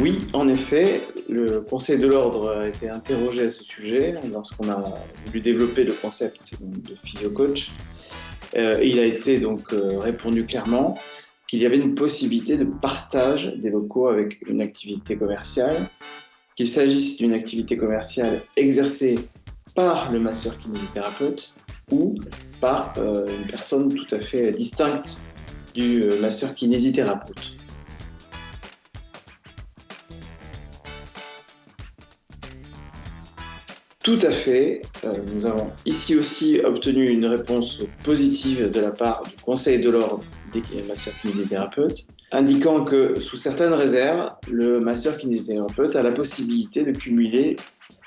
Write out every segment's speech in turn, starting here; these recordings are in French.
Oui, en effet, le Conseil de l'Ordre a été interrogé à ce sujet lorsqu'on a voulu développer le concept de physio-coach. Et il a été donc répondu clairement qu'il y avait une possibilité de partage des locaux avec une activité commerciale, qu'il s'agisse d'une activité commerciale exercée par le masseur kinésithérapeute ou par une personne tout à fait distincte du masseur kinésithérapeute. Tout à fait. Nous avons ici aussi obtenu une réponse positive de la part du Conseil de l'Ordre des masseurs kinésithérapeutes, indiquant que, sous certaines réserves, le masseur kinésithérapeute a la possibilité de cumuler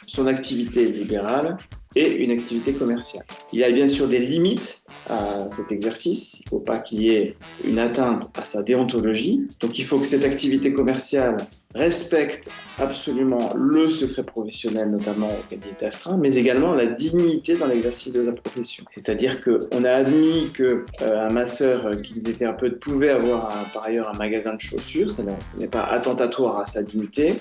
son activité libérale et une activité commerciale. Il y a bien sûr des limites à cet exercice. Il ne faut pas qu'il y ait une atteinte à sa déontologie. Donc il faut que cette activité commerciale respecte absolument le secret professionnel, notamment auquel il est astreint, mais également la dignité dans l'exercice de sa profession. C'est-à-dire qu'on a admis qu'un masseur kinésithérapeute pouvait avoir par ailleurs un magasin de chaussures, ce n'est pas attentatoire à sa dignité.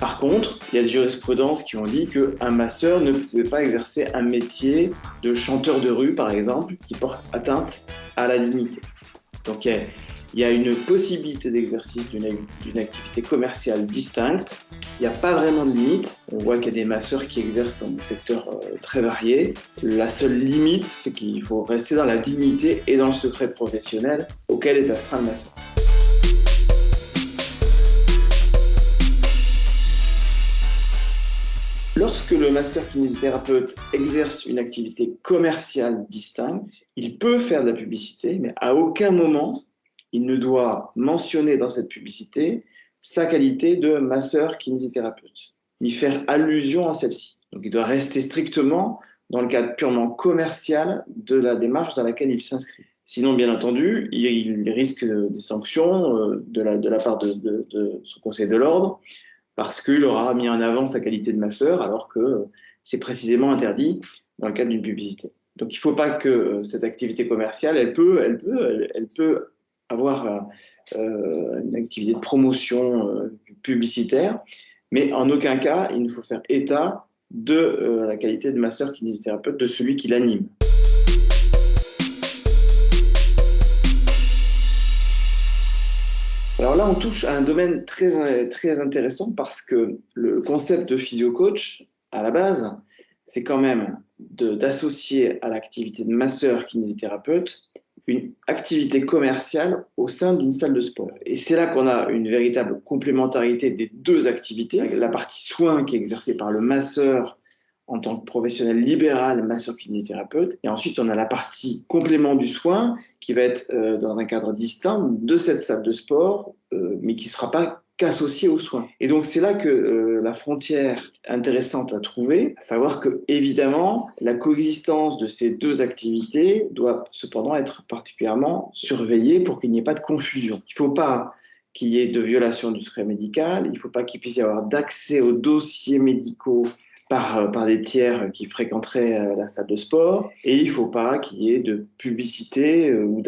Par contre, il y a des jurisprudences qui ont dit qu'un masseur ne pouvait pas exercer un métier de chanteur de rue, par exemple, qui porte atteinte à la dignité. Donc il y a une possibilité d'exercice d'une activité commerciale distincte. Il n'y a pas vraiment de limite. On voit qu'il y a des masseurs qui exercent dans des secteurs très variés. La seule limite, c'est qu'il faut rester dans la dignité et dans le secret professionnel auquel est astreint le masseur. Lorsque le masseur kinésithérapeute exerce une activité commerciale distincte, il peut faire de la publicité, mais à aucun moment il ne doit mentionner dans cette publicité sa qualité de masseur kinésithérapeute, ni faire allusion à celle-ci. Donc il doit rester strictement dans le cadre purement commercial de la démarche dans laquelle il s'inscrit. Sinon, bien entendu, il risque des sanctions de la part de son Conseil de l'Ordre, parce qu'il aura mis en avant sa qualité de masseur, alors que c'est précisément interdit dans le cadre d'une publicité. Donc il ne faut pas que cette activité commerciale, elle peut avoir une activité de promotion publicitaire, mais en aucun cas, il ne faut faire état de la qualité de masseur kinésithérapeute de celui qui l'anime. Alors là, on touche à un domaine très intéressant parce que le concept de physio-coach, à la base, c'est quand même d'associer à l'activité de masseur kinésithérapeute une activité commerciale au sein d'une salle de sport. Et c'est là qu'on a une véritable complémentarité des deux activités. La partie soins qui est exercée par le masseur en tant que professionnel libéral, masseur kinésithérapeute. Et ensuite, on a la partie complément du soin qui va être dans un cadre distinct de cette salle de sport, mais qui ne sera pas qu'associée aux soins. Et donc, c'est là que la frontière intéressante à trouver, à savoir que, évidemment, la coexistence de ces deux activités doit cependant être particulièrement surveillée pour qu'il n'y ait pas de confusion. Il ne faut pas qu'il y ait de violation du secret médical, il ne faut pas qu'il puisse y avoir d'accès aux dossiers médicaux par des tiers qui fréquenteraient la salle de sport, et il ne faut pas qu'il y ait de publicité ou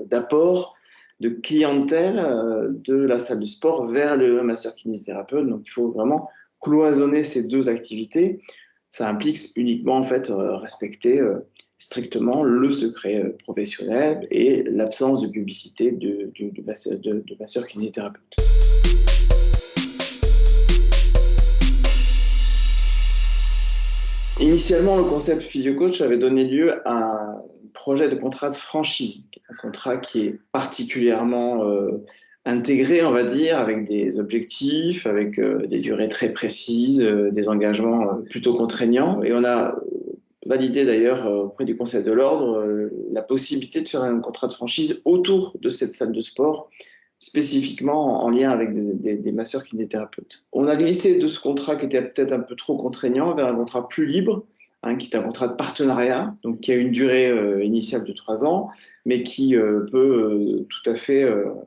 d'apport de clientèle de la salle de sport vers le masseur kinésithérapeute. Donc il faut vraiment cloisonner ces deux activités. Ça implique uniquement en fait respecter strictement le secret professionnel et l'absence de publicité de masseur kinésithérapeute. Initialement, le concept physio-coach avait donné lieu à un projet de contrat de franchise, qui est un contrat qui est particulièrement intégré, on va dire, avec des objectifs, avec des durées très précises, des engagements plutôt contraignants. Et on a validé d'ailleurs auprès du Conseil de l'Ordre la possibilité de faire un contrat de franchise autour de cette salle de sport, spécifiquement en lien avec des masseurs kinésithérapeutes. On a glissé de ce contrat qui était peut-être un peu trop contraignant vers un contrat plus libre, qui est un contrat de partenariat, donc qui a une durée initiale de 3 ans, mais qui peut tout à fait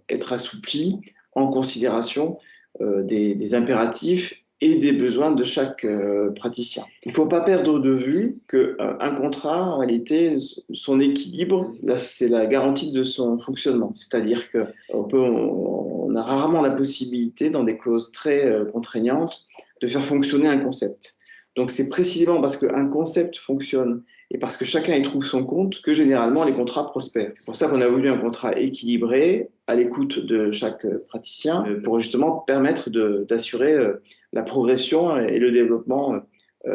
être assoupli en considération des impératifs et des besoins de chaque praticien. Il ne faut pas perdre de vue qu'un contrat, en réalité, son équilibre, c'est la garantie de son fonctionnement. C'est-à-dire qu'on a rarement la possibilité, dans des clauses très contraignantes, de faire fonctionner un concept. Donc c'est précisément parce qu'un concept fonctionne et parce que chacun y trouve son compte que généralement les contrats prospèrent. C'est pour ça qu'on a voulu un contrat équilibré, à l'écoute de chaque praticien, pour justement permettre d'assurer la progression et le développement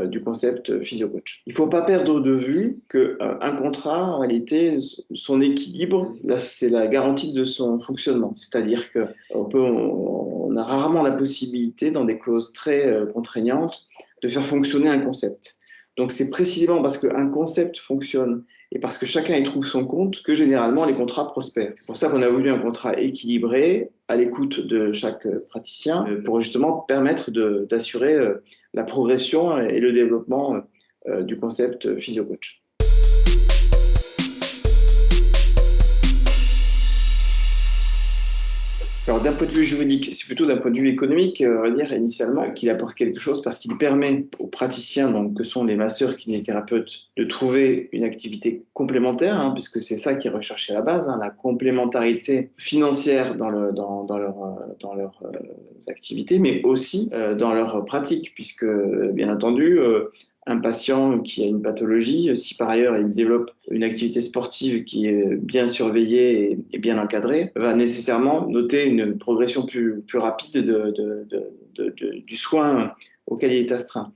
du concept PhysioCoach. Il ne faut pas perdre de vue qu'un contrat, en réalité, son équilibre, c'est la garantie de son fonctionnement. C'est-à-dire qu'on a rarement la possibilité, dans des clauses très contraignantes, de faire fonctionner un concept. Donc c'est précisément parce qu'un concept fonctionne et parce que chacun y trouve son compte que généralement les contrats prospèrent. C'est pour ça qu'on a voulu un contrat équilibré, à l'écoute de chaque praticien, pour justement permettre d'assurer la progression et le développement du concept PhysioCoach. Alors d'un point de vue juridique, c'est plutôt d'un point de vue économique, on va dire initialement, qu'il apporte quelque chose parce qu'il permet aux praticiens, donc, que sont les masseurs kinésithérapeutes, de trouver une activité complémentaire, puisque c'est ça qui est recherché à la base, la complémentarité financière dans leurs activités, mais aussi dans leur pratique, puisque bien entendu, un patient qui a une pathologie, si par ailleurs il développe une activité sportive qui est bien surveillée et bien encadrée, va nécessairement noter une progression plus rapide du soin auquel il est astreint.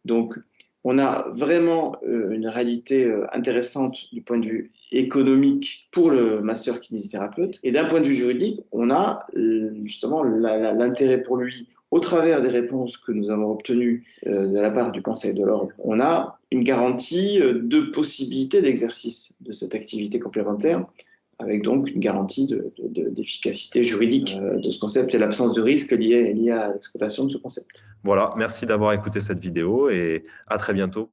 Donc, on a vraiment une réalité intéressante du point de vue économique pour le masseur kinésithérapeute. Et d'un point de vue juridique, on a justement l'intérêt pour lui, au travers des réponses que nous avons obtenues de la part du Conseil de l'Ordre, on a une garantie de possibilité d'exercice de cette activité complémentaire, avec donc une garantie d'efficacité juridique de ce concept et l'absence de risque lié à l'exploitation de ce concept. Voilà, merci d'avoir écouté cette vidéo et à très bientôt.